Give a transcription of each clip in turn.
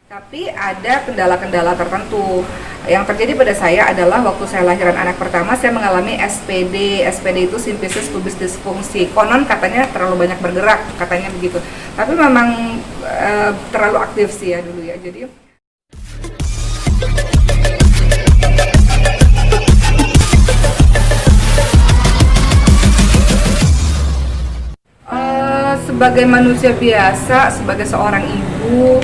Tapi ada kendala-kendala tertentu. Yang terjadi pada saya adalah waktu saya lahiran anak pertama, saya mengalami SPD. SPD itu simphysis pubis disfungsi. Konon katanya terlalu banyak bergerak, katanya begitu. Tapi memang terlalu aktif sih ya dulu ya. Jadi sebagai manusia biasa, sebagai seorang ibu,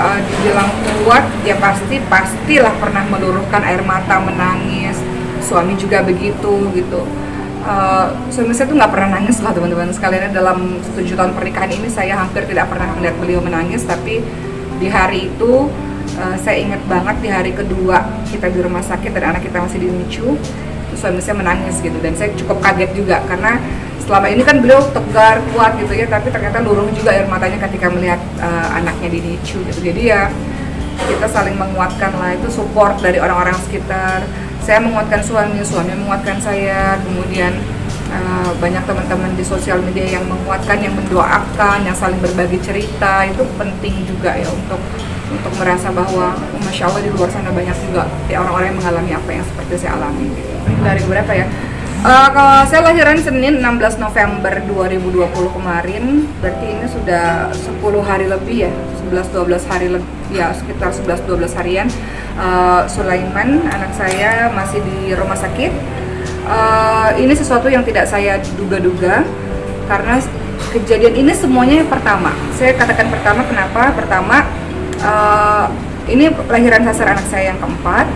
dibilang kuat, ya pastilah pernah meluruhkan air mata, menangis. Suami juga begitu gitu. Suami saya tuh nggak pernah nangis lah teman-teman sekalian. Dalam 7 tahun pernikahan ini saya hampir tidak pernah melihat beliau menangis. Tapi di hari itu saya ingat banget, di hari kedua kita di rumah sakit dan anak kita masih di NICU, suami saya menangis gitu. Dan saya cukup kaget juga karena selama ini kan beliau tegar, kuat gitu ya, tapi ternyata luruh juga air matanya ketika melihat anaknya di NICU gitu. Jadi ya kita saling menguatkan lah, itu support dari orang-orang sekitar. Saya menguatkan suami menguatkan saya, kemudian banyak teman-teman di sosial media yang menguatkan, yang mendoakan, yang saling berbagi cerita. Itu penting juga ya untuk merasa bahwa Masya Allah di luar sana banyak juga ya orang-orang yang mengalami apa yang seperti saya alami gitu. Dari berapa ya? Kalau saya lahiran Senin 16 November 2020 kemarin, berarti ini sudah 10 hari lebih ya, 11-12 hari lebih ya, sekitar 11-12 harian. Sulaiman, anak saya masih di rumah sakit. Ini sesuatu yang tidak saya duga-duga, karena kejadian ini semuanya pertama. Saya katakan pertama, kenapa? Pertama, ini lahiran sesar anak saya yang keempat.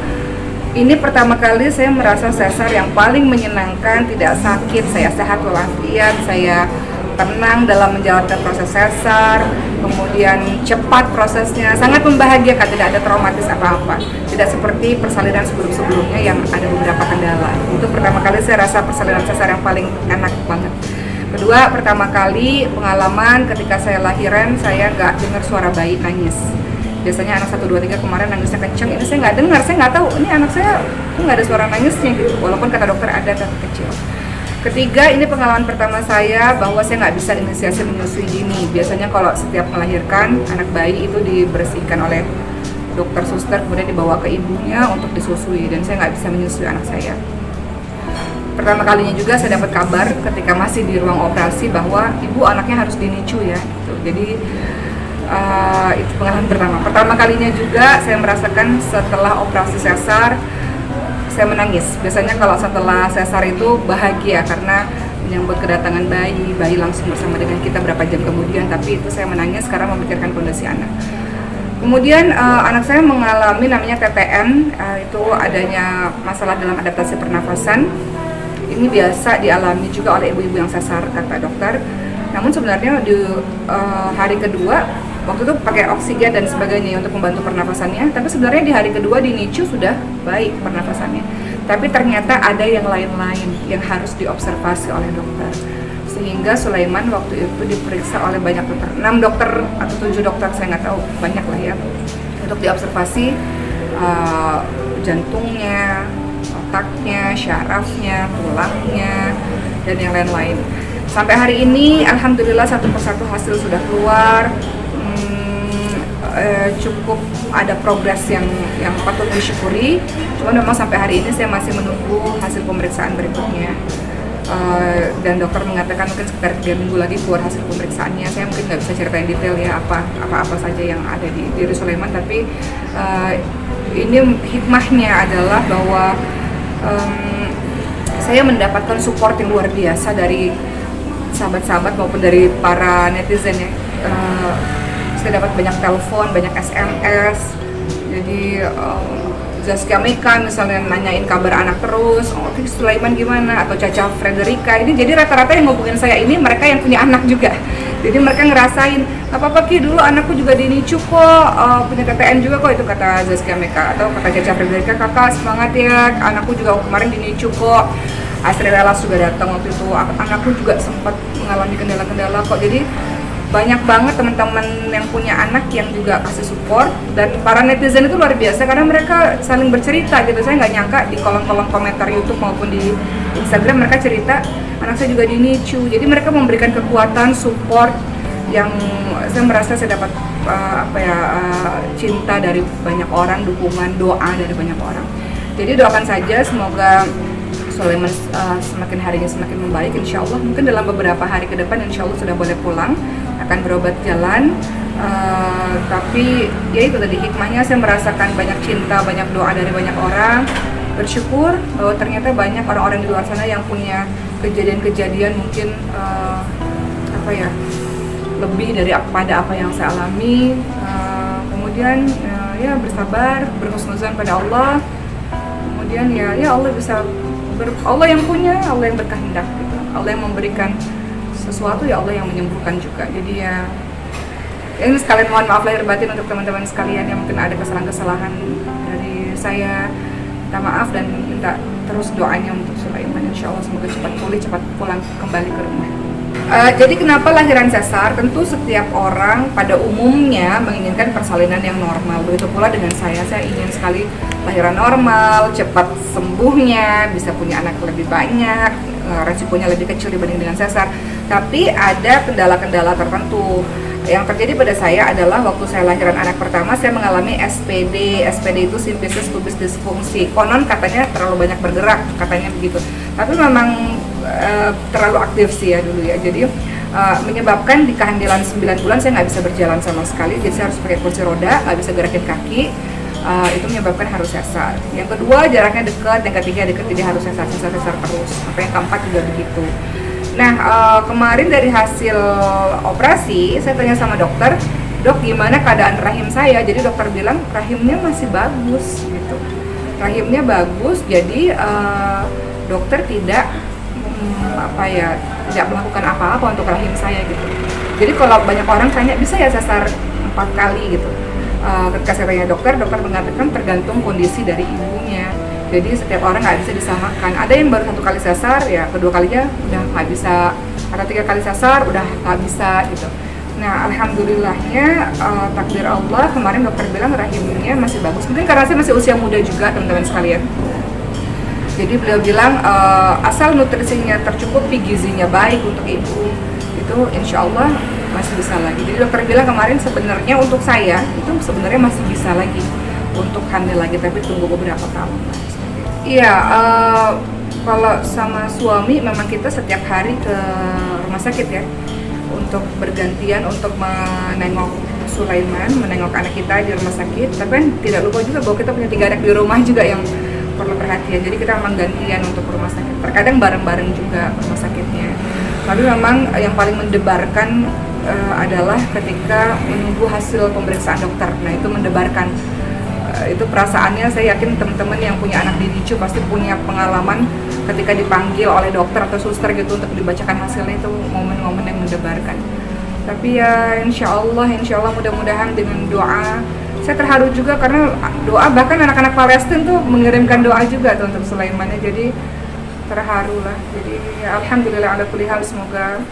Ini pertama kali saya merasa sesar yang paling menyenangkan, tidak sakit, saya sehat walafiat, saya tenang dalam menjalankan proses sesar, kemudian cepat prosesnya, sangat membahagiakan, tidak ada traumatis apa-apa. Tidak seperti persalinan sebelum-sebelumnya yang ada beberapa kendala. Itu pertama kali saya rasa persalinan sesar yang paling enak banget. Kedua, pertama kali pengalaman ketika saya lahiran, saya nggak dengar suara bayi nangis. Biasanya anak 1, 2, 3 kemarin nangisnya kenceng, ini saya nggak dengar, saya nggak tahu ini anak saya kok nggak ada suara nangisnya gitu, walaupun kata dokter ada tapi kecil. Ketiga, ini pengalaman pertama saya bahwa saya nggak bisa inisiasi menyusui dini. Biasanya kalau setiap melahirkan anak bayi itu dibersihkan oleh dokter suster, kemudian dibawa ke ibunya untuk disusui, dan saya nggak bisa menyusui anak saya. Pertama kalinya juga saya dapat kabar ketika masih di ruang operasi bahwa ibu anaknya harus di NICU ya gitu. Jadi itu pengalaman pertama kalinya juga saya merasakan setelah operasi sesar saya menangis. Biasanya kalau setelah sesar itu bahagia karena menyambut kedatangan bayi langsung bersama dengan kita berapa jam kemudian, tapi itu saya menangis karena memikirkan kondisi anak. Kemudian anak saya mengalami namanya TTN, itu adanya masalah dalam adaptasi pernafasan. Ini biasa dialami juga oleh ibu-ibu yang sesar kata dokter. Namun sebenarnya di hari kedua, waktu itu pakai oksigen dan sebagainya untuk membantu pernafasannya. Tapi sebenarnya di hari kedua di NICU sudah baik pernafasannya. Tapi ternyata ada yang lain-lain yang harus diobservasi oleh dokter. Sehingga Sulaiman waktu itu diperiksa oleh banyak dokter, 6 dokter atau 7 dokter, saya nggak tahu, banyak lah ya. Untuk diobservasi jantungnya, otaknya, syarafnya, tulangnya, dan yang lain-lain. Sampai hari ini, alhamdulillah satu persatu hasil sudah keluar. Cukup ada progres yang patut disyukuri. Cuma memang sampai hari ini saya masih menunggu hasil pemeriksaan berikutnya. Dan dokter mengatakan mungkin sekitar 3 minggu lagi keluar hasil pemeriksaannya. Saya mungkin nggak bisa ceritain detail ya apa saja yang ada di diri Sulaiman. Tapi ini hikmahnya adalah bahwa saya mendapatkan support yang luar biasa dari sahabat-sahabat maupun dari para netizen ya. Saya dapat banyak telepon, banyak SMS. Jadi Zaskia Meka misalnya nanyain kabar anak terus, Sulaiman gimana, atau Caca Frederica. Ini jadi rata-rata yang ngubungin saya ini mereka yang punya anak juga. Jadi mereka ngerasain, apa-apa Ki, dulu anakku juga di NICU kok, punya TTN juga kok, itu kata Zaskia Meka. Atau kata Caca Frederica, kakak semangat ya, anakku juga kemarin di NICU kok. Astri Relas juga datang waktu itu, anakku juga sempat mengalami kendala-kendala kok. Jadi banyak banget teman-teman yang punya anak yang juga kasih support, dan para netizen itu luar biasa karena mereka saling bercerita gitu. Saya nggak nyangka di kolom-kolom komentar YouTube maupun di Instagram mereka cerita anak saya juga di NICU. Jadi mereka memberikan kekuatan, support yang saya merasa saya dapat cinta dari banyak orang, dukungan, doa dari banyak orang. Jadi doakan saja semoga Sulaiman semakin harinya semakin membaik, insya Allah. Mungkin dalam beberapa hari ke depan insya Allah sudah boleh pulang, akan berobat jalan. Tapi ya itu tadi hikmahnya, saya merasakan banyak cinta, banyak doa dari banyak orang. Bersyukur bahwa ternyata banyak orang-orang di luar sana yang punya kejadian-kejadian mungkin lebih daripada apa yang saya alami. Kemudian ya bersabar, berhusnuzan pada Allah. Kemudian ya Allah bisa Allah yang punya, Allah yang berkehendak gitu. Allah yang memberikan sesuatu, ya Allah yang menyembuhkan juga. Jadi ya ini sekalian mohon maaf lahir batin untuk teman-teman sekalian yang mungkin ada kesalahan-kesalahan dari saya. Minta maaf dan minta terus doanya untuk Sulaiman, insya Allah semoga cepat pulih, cepat pulang kembali ke rumah. Jadi kenapa lahiran sesar? Tentu setiap orang pada umumnya menginginkan persalinan yang normal. Begitu pula dengan saya ingin sekali lahiran normal, cepat sembuhnya, bisa punya anak lebih banyak, resikonya lebih kecil dibanding dengan sesar. Tapi ada kendala-kendala tertentu. Yang terjadi pada saya adalah waktu saya lahiran anak pertama, saya mengalami SPD. SPD itu simphysis pubis disfungsi. Konon katanya terlalu banyak bergerak, katanya begitu. Tapi memang terlalu aktif sih ya dulu ya. Jadi menyebabkan di kehamilan 9 bulan saya nggak bisa berjalan sama sekali. Jadi saya harus pakai kursi roda, nggak bisa gerakin kaki. Itu menyebabkan harus sesar. Yang kedua jaraknya dekat, yang ketiga dekat, jadi harus sesar terus. Sampai yang keempat juga begitu. Nah, kemarin dari hasil operasi, saya tanya sama dokter, dok gimana keadaan rahim saya? Jadi dokter bilang rahimnya masih bagus gitu. Rahimnya bagus, jadi dokter tidak tidak melakukan apa-apa untuk rahim saya gitu. Jadi kalau banyak orang tanya, bisa ya sesar 4 kali gitu. Ketika saya tanya dokter mengatakan tergantung kondisi dari ibunya. Jadi setiap orang nggak bisa disamakan. Ada yang baru 1 kali sesar, ya kedua kalinya udah nggak bisa. Atau 3 kali sesar udah nggak bisa gitu. Nah, alhamdulillahnya takdir Allah kemarin dokter bilang rahimnya masih bagus. Mungkin karena saya masih usia muda juga teman-teman sekalian. Jadi beliau bilang asal nutrisinya tercukupi, gizinya baik untuk ibu, itu insya Allah masih bisa lagi. Jadi dokter bilang kemarin sebenarnya untuk saya itu sebenarnya masih bisa lagi untuk hamil lagi, tapi tunggu beberapa tahun. Iya, kalau sama suami memang kita setiap hari ke rumah sakit ya, untuk bergantian untuk menengok Sulaiman, menengok anak kita di rumah sakit. Tapi kan tidak lupa juga bahwa kita punya 3 anak di rumah juga yang perlu perhatian. Jadi kita memang gantian untuk ke rumah sakit. Terkadang bareng-bareng juga rumah sakitnya. Tapi memang yang paling mendebarkan adalah ketika menunggu hasil pemeriksaan dokter. Nah itu mendebarkan. Itu perasaannya, saya yakin teman-teman yang punya anak di NICU pasti punya pengalaman ketika dipanggil oleh dokter atau suster gitu untuk dibacakan hasilnya, itu momen-momen yang mendebarkan. Tapi ya insya Allah mudah-mudahan dengan doa, saya terharu juga karena doa, bahkan anak-anak Palestina tuh mengirimkan doa juga tuh untuk Sulaiman, jadi terharu lah. Jadi ya, alhamdulillah ala kulli hal, semoga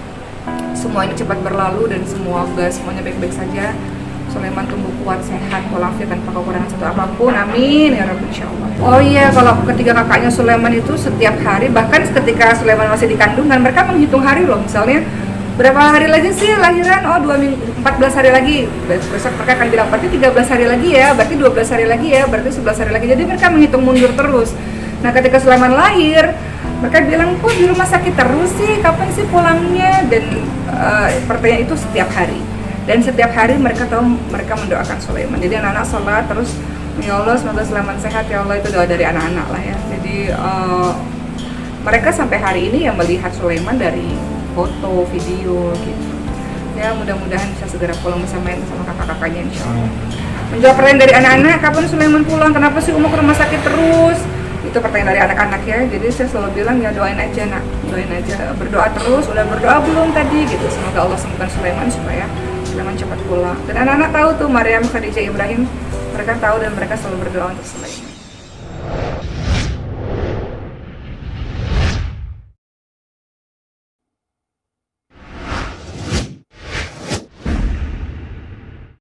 semuanya cepat berlalu dan semuanya baik-baik saja. Sulaiman tumbuh kuat, sehat, walafiat, tanpa kekurangan satu apapun, amin ya Rabbi, insyaallah. Oh iya, kalau ketiga kakaknya Sulaiman itu setiap hari, bahkan ketika Sulaiman masih di kandungan, mereka menghitung hari loh. Misalnya berapa hari lagi sih lahiran? Oh 2 minggu, 14 hari lagi. Besok mereka akan bilang berarti 13 hari lagi ya, berarti 12 hari lagi ya, berarti 11 hari lagi. Jadi mereka menghitung mundur terus. Nah ketika Sulaiman lahir, mereka bilang, kok di rumah sakit terus sih, kapan sih pulangnya? Dan pertanyaan itu setiap hari. Dan setiap hari mereka tahu, mereka mendoakan Sulaiman. Jadi anak-anak sholat terus, ya Allah semoga Sulaiman sehat ya Allah, itu doa dari anak-anak lah ya. Jadi mereka sampai hari ini yang melihat Sulaiman dari foto, video gitu. Ya mudah-mudahan bisa segera pulang bersama kakak-kakaknya insya Allah. Menjawab pertanyaan dari anak-anak, kapan Sulaiman pulang? Kenapa sih Uma ke rumah sakit terus? Itu pertanyaan dari anak-anak ya. Jadi saya selalu bilang ya doain aja nak, doain aja, berdoa terus. Udah berdoa belum tadi gitu? Semoga Allah sembuhkan Sulaiman supaya Sulaiman cepat pulang. Dan anak-anak tahu tuh Maryam, Khadijah, Ibrahim, mereka tahu dan mereka selalu berdoa untuk Sulaiman.